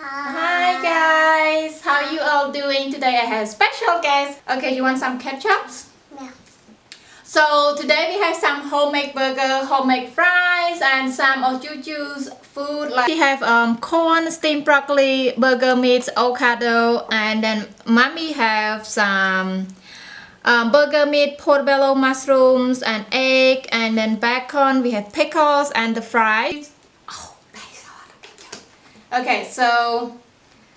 Hi guys, how are you all doing today? I have special guest. Okay, you want some ketchups? Yeah. So today we have some homemade burger, homemade fries, and some of Juju's food. Like we have corn, steamed broccoli, burger meat, avocado, and then mommy have some burger meat, portobello mushrooms, and egg, and then bacon. We have pickles and the fries. Oh, that's a lot of ketchup. Okay, so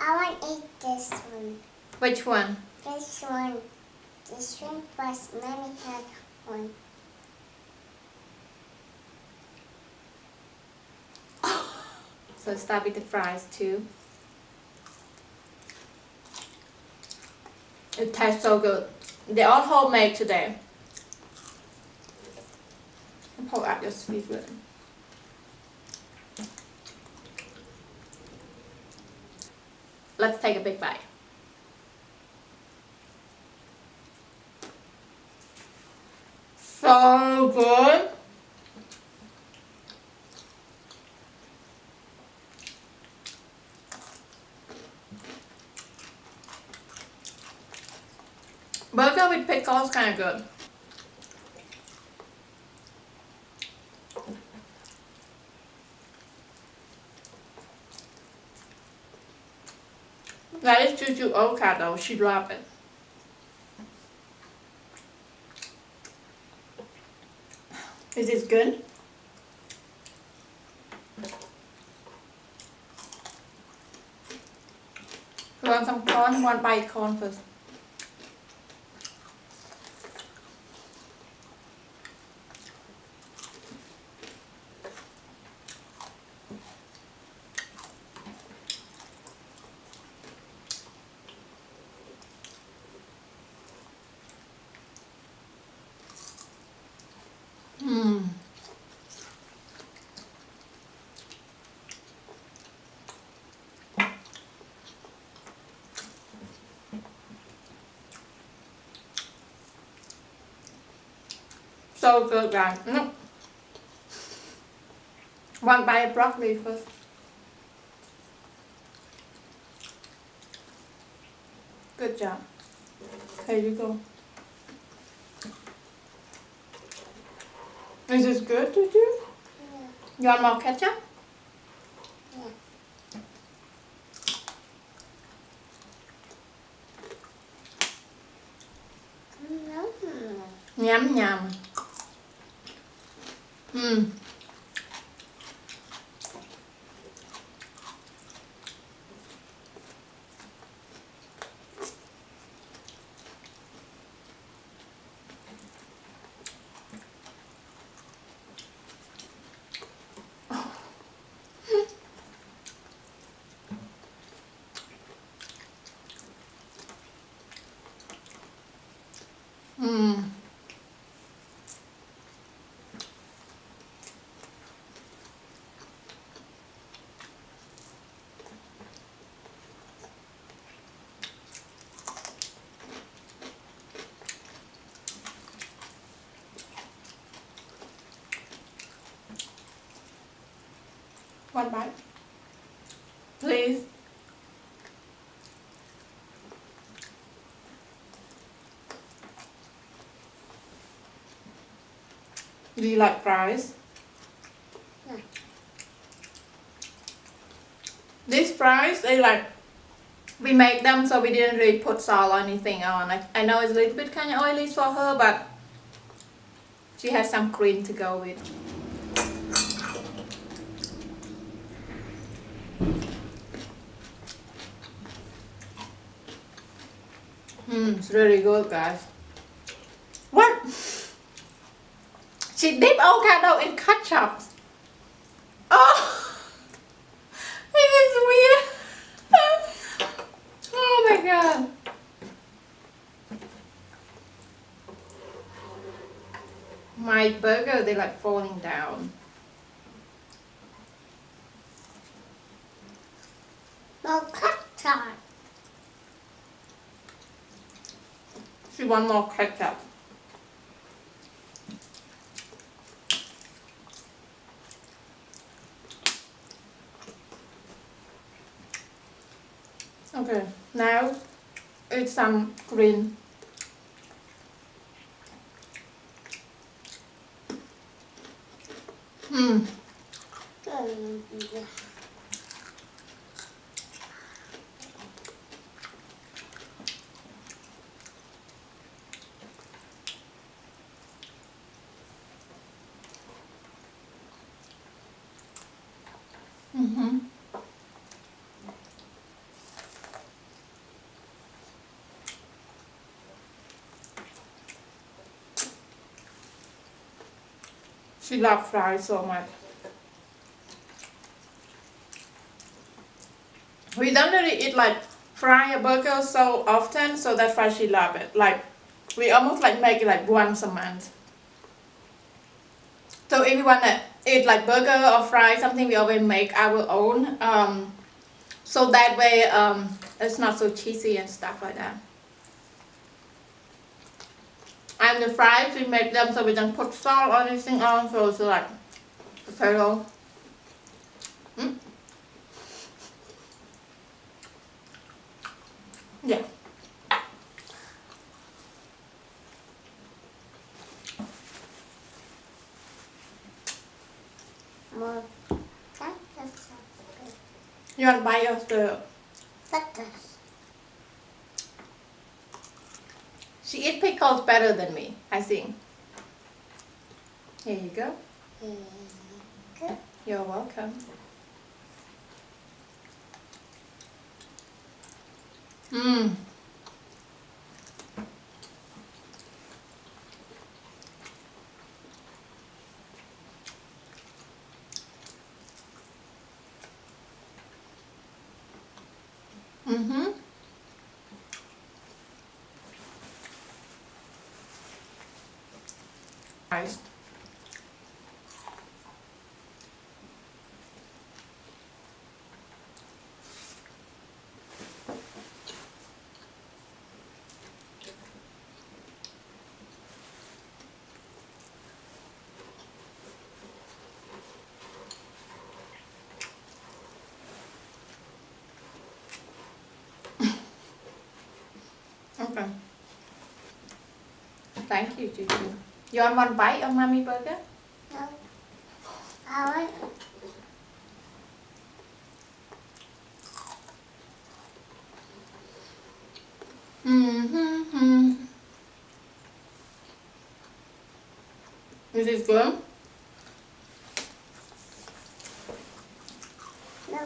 I want to eat this one. which one? This one. This one plus Mommy had one. So start with the fries too. It tastes so good. They're all homemade today. Pull out your sweet one. Let's take a big bite. So good. Burger with pickles kind of good. That is Juju avocado. She loved it. Is this good? You want some corn? One bite corn first. Mmm. So good, guys. One bite of broccoli first. Good job. Here you go. Is this good, Juju? Yeah. You want more ketchup? Yeah. Yum yum. Mmm. Mmm. One bite. Please. Do you like fries? Yeah. These fries, they like, we make them so we didn't really put salt or anything on. I know it's a little bit kind of oily for her, but she has some cream to go with. It's really good, guys. What? She dipped avocado in ketchup. Oh, this is weird. Oh my god. My burger, they're like falling down. No ketchup. She want more ketchup. Okay, now eat some green. Hmm. Mm-hmm. She loves fries so much. We don't really eat like fry a burger so often, so that's why she loves it. Like we almost like make it like once a month. So if we wanna eat like burger or fry something, we always make our own. So that way it's not so cheesy and stuff like that. And the fries we make them so we don't put salt or anything on, so it's like potato. Mm? Yeah. More. You want to bite of the... She eats pickles better than me, I think. Here you go. Good. You're welcome. Mmm. Mm-hmm. Nice. Okay. Thank you, Gigi. You want one bite of Mommy burger? No. I want. Mm-hmm. Is this good? No.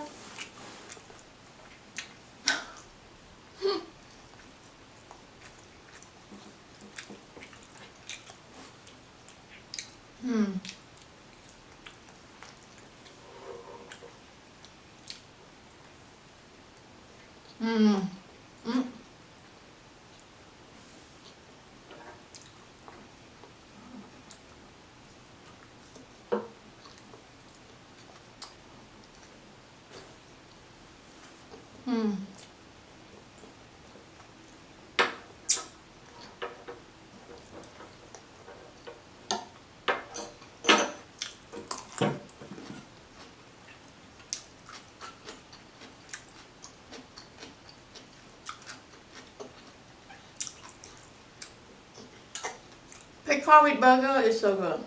Hmm. Hmm. Mm. Hmm. Pickle with burger is so good.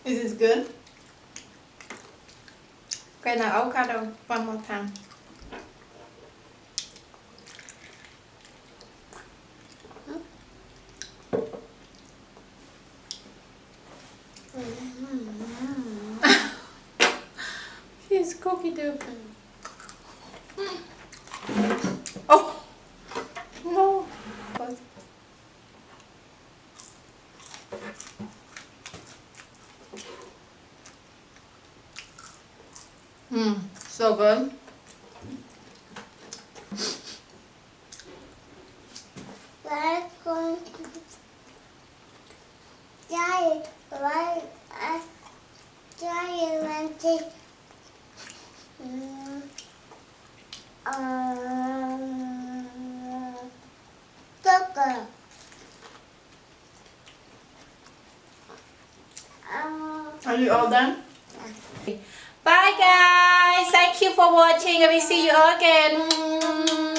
Is this good? Okay, now avocado one more time. She's cookie dough. Oh no! Hmm, so good. We're going to try it. Right? I try it and take. Sugar. Are you all done? Bye guys. Thank you for watching. I will see you all again.